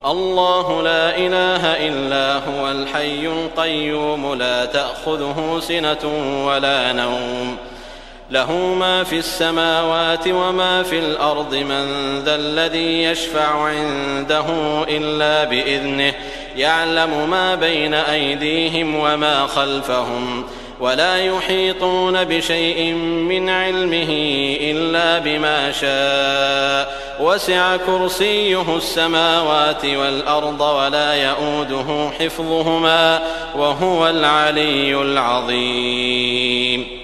الله لا إله إلا هو الحي القيوم لا تأخذه سنة ولا نوم له ما في السماوات وما في الأرض من ذا الذي يشفع عنده إلا بإذنه يعلم ما بين أيديهم وما خلفهم ولا يحيطون بشيء من علمه إلا بما شاء وسع كرسيه السماوات والأرض ولا يئوده حفظهما وهو العلي العظيم.